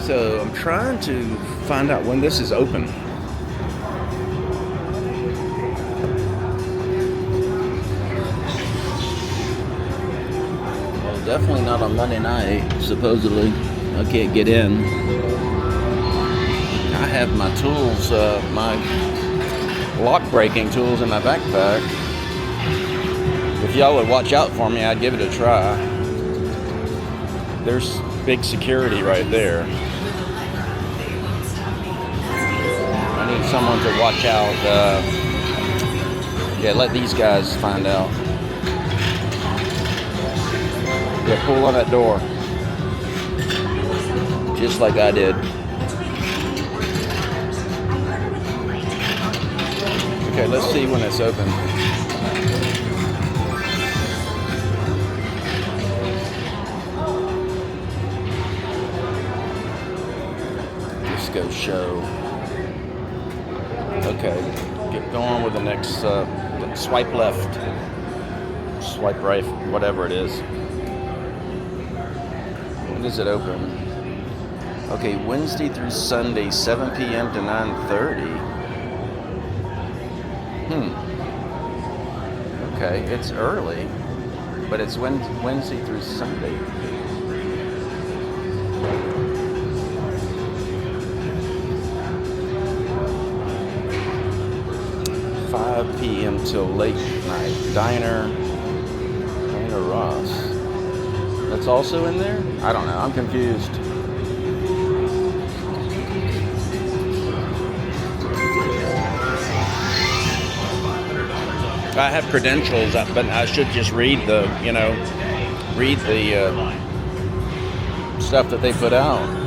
So I'm trying to find out when this is open. Well, definitely not on Monday night, supposedly. I can't get in. I have my tools, my lock breaking tools in my backpack. If y'all would watch out for me, I'd give it a try. There's big security right there. I need someone to watch out. Yeah, let these guys find out. Yeah, pull on that door. Just like I did. Okay, let's see when it's open. Disco show. Okay, get going with the next swipe left, swipe right, whatever it is. When is it open? Okay, Wednesday through Sunday, 7 p.m. to 9:30. Okay, it's early, but it's Wednesday through Sunday. p.m. till late night. Diner Ross. That's also in there? I don't know. I'm confused. I have credentials, but I should just read the stuff that they put out.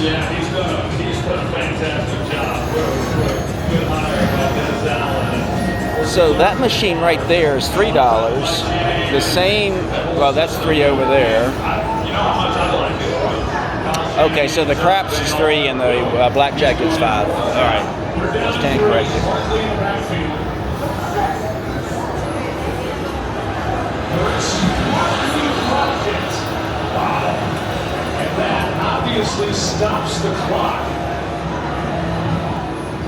Yeah, he's done a fantastic job. Good hire. So that machine right there is $3. The same, well, that's $3 over there. Okay, so the craps is $3 and the blackjack is $5. All right, I stand corrected. Obviously stops the clock.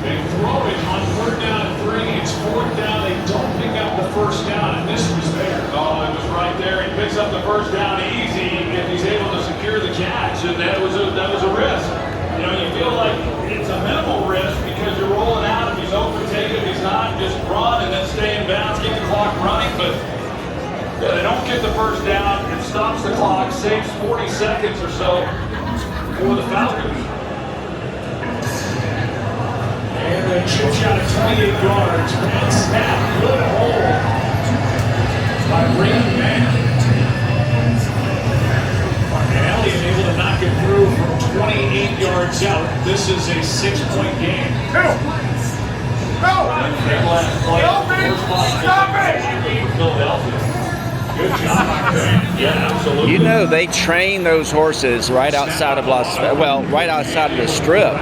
They throw it on 3rd down and 3. It's 4th down. They don't pick up the first down, and this was there. Oh, it was right there. He picks up the first down easy if he's able to secure the catch, and that was a risk. You know, you feel like it's a minimal risk because you're rolling out. If he's open, take it. If he's not, just run and then stay in bounds, keep the clock running. But yeah, they don't get the first down. It stops the clock, saves 40 seconds or so for the Falcons. And a chip shot at 28 yards. And snap. Good hold by Rain Man. And Elliott able to knock it through from 28 yards out. This is a 6-point game. Go! Good job, my friend. Yeah, absolutely. You know, they train those horses right outside of right outside of the Strip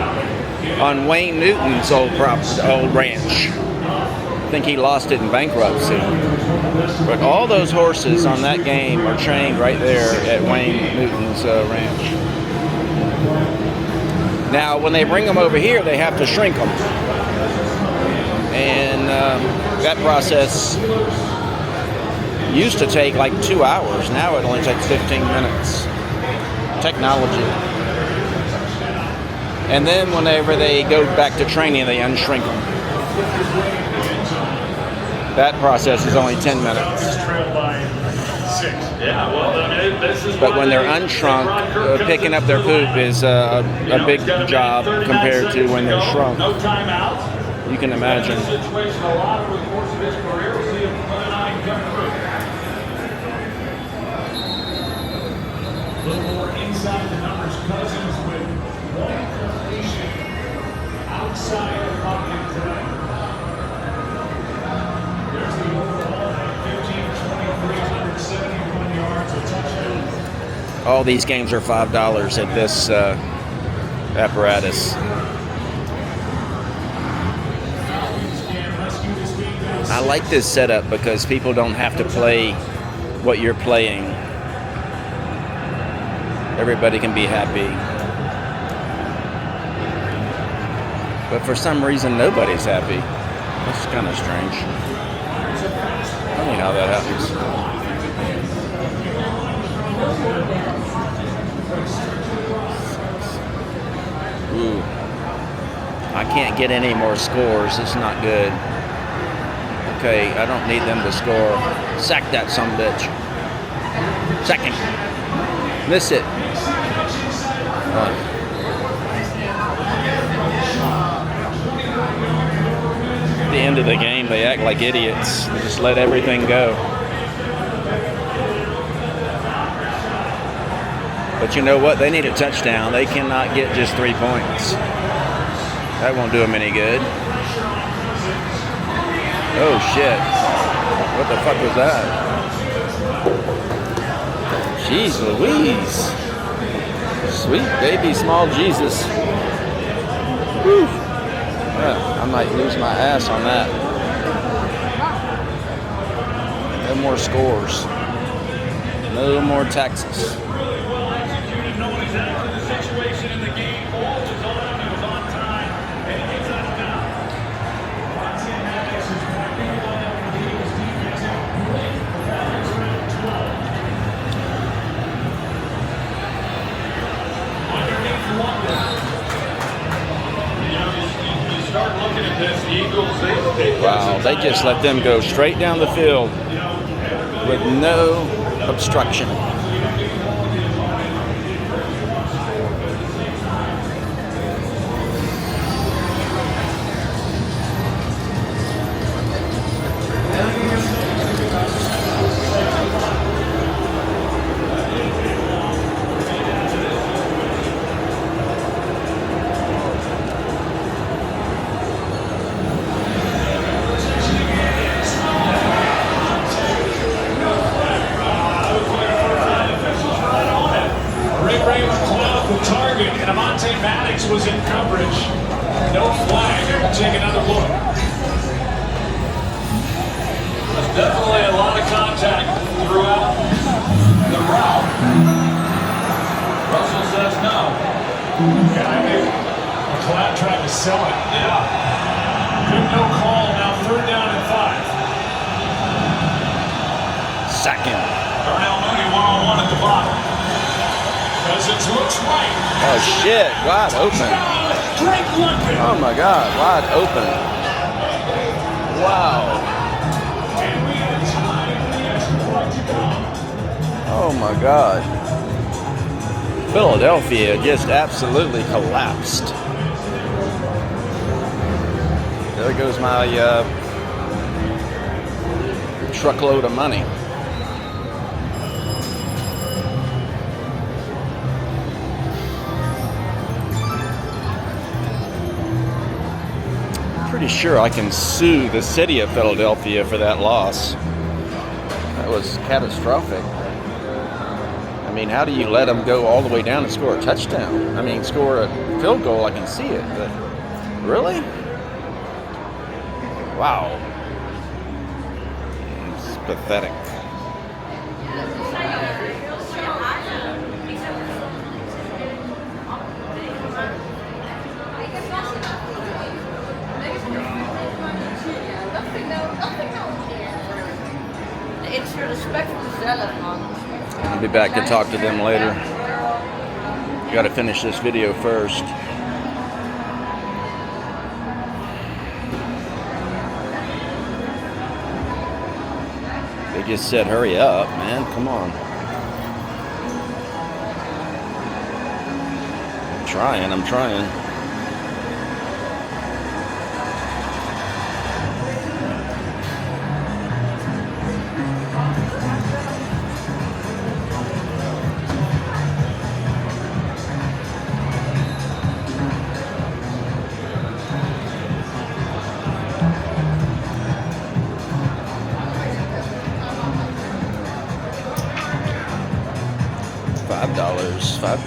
on Wayne Newton's old ranch. I think he lost it in bankruptcy. But all those horses on that game are trained right there at Wayne Newton's ranch. Now, when they bring them over here, they have to shrink them. And that process used to take like 2 hours. Now it only takes 15 minutes. Technology. And then whenever they go back to training, they unshrink them. That process is only 10 minutes. But when they're unshrunk, picking up their poop is a big job compared to when they're shrunk. You can imagine. A little more inside the numbers, Cousins with one completion outside the pocket tonight. There's the overall 15 for 23, 171 yards, a touchdown. All these games are $5 at this apparatus. I like this setup because people don't have to play what you're playing. Everybody can be happy. But for some reason, nobody's happy. That's kind of strange. Funny how that happens. Ooh. I can't get any more scores. It's not good. Okay, I don't need them to score. Sack that sumbitch. Second. Miss it. At the end of the game, they act like idiots. They just let everything go. But you know what? They need a touchdown. They cannot get just 3 points. That won't do them any good. Oh, shit. What the fuck was that? Jeez Louise. Sweet baby small Jesus. Whew. Yeah, I might lose my ass on that. No more scores. No more taxes. Wow, they just let them go straight down the field with no obstruction. Was in coverage. No flag. We'll take another look. There's definitely a lot of contact throughout the route. Russell says no. Yeah, I think McLeod tried to sell it. Yeah. Good no call. Now 3rd down and 5. Second. Darnell Mooney one-on-one at the bottom. Cousins looks right. Oh shit, wide open. Oh my God, wide open. Wow. Oh my God. Philadelphia just absolutely collapsed. There goes my truckload of money. pretty sure I can sue the city of Philadelphia for that loss. That was catastrophic. I mean, how do you let them go all the way down and score a touchdown? I mean, score a field goal, I can see it, but really? Wow. It's pathetic. I'll be back to talk to them later. Got to finish this video first. They just said, hurry up, man. Come on. I'm trying. $5.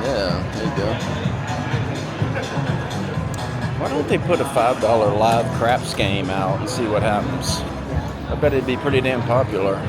Yeah, there you go. Why don't they put a $5 live craps game out and see what happens? I bet it'd be pretty damn popular.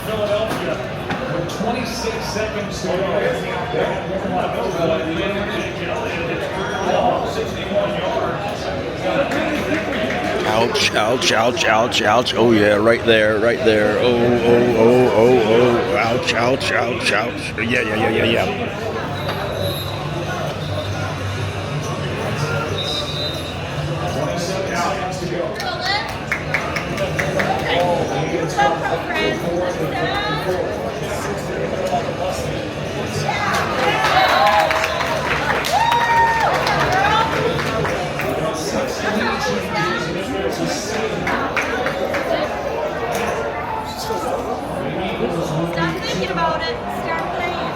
Philadelphia with 26 seconds to go. 61 yards. Ouch, ouch, ouch, ouch, ouch. Oh yeah, right there, right there. Oh, oh, oh, oh, oh. Ouch, ouch, ouch, ouch. Yeah. 27 seconds to go. Stop thinking about it. Start playing.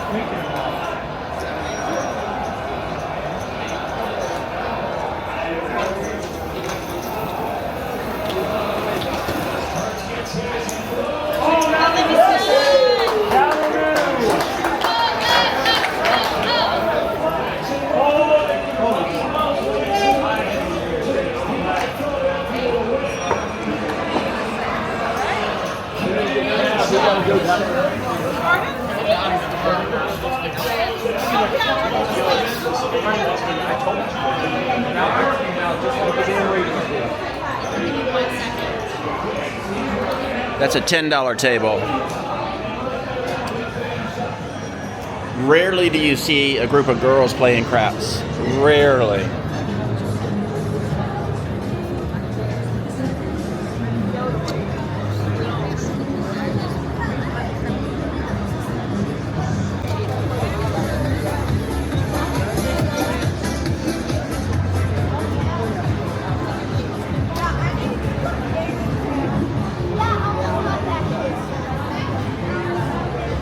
That's a $10 table. Rarely do you see a group of girls playing craps. Rarely.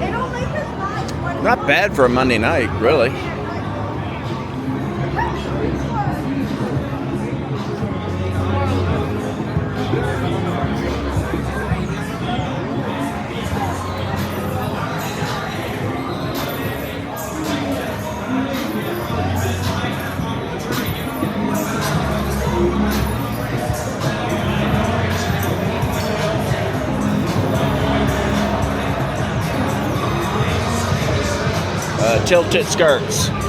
It only Not bad for a Monday night, really. Tilted skirts.